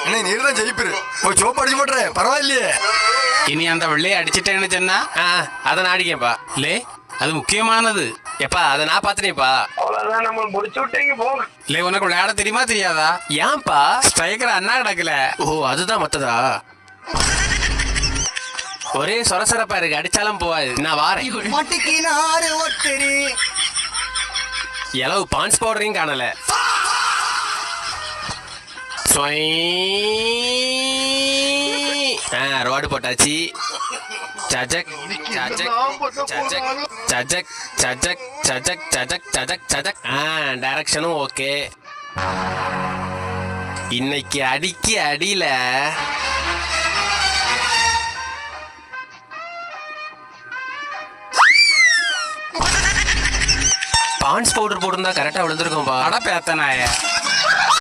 அண்ணே நீ தான் ஜெயிப்பிரு. போய் சோப்பு அடிச்சு போட்டுறேன், பரவாயில்லையே. இனி அந்த வெள்ளையை அடிச்சிட்டேன்னு சொன்னா அதை நான் அடிக்கேன்ப்பா. லே அது முக்கியமானது. எப்பா அதை நான் பாத்துனேப்பா. அவ்வளவுதான், நம்ம முடிச்சு விட்டீங்க போங்க. லே உனக்கு விளையாட தெரியுமா தெரியாதா? ஏன்பா? ஸ்ட்ரைக்கர் அண்ணா கிடக்கல. ஓ அதுதான் மத்ததா. ஒரே சொரசரப்பா இருக்கு, அடிச்சாலும் போவாது. நான் வாரேன். எளவு பான்ஸ் பவுடரையும் காணல. ரோடு போட்டாச்சு. சஜக் சஜக் சஜக் சஜக் சஜக் சஜக் சஜக் சஜக் சஜக். டைரக்ஷனும் ஓகே. இன்னைக்கு அடிக்க அடியில பான்ஸ் பவுடர் போட்டிருந்தா கரெக்டா விழுந்திருக்கோம்பா. அட பேத்தனாய.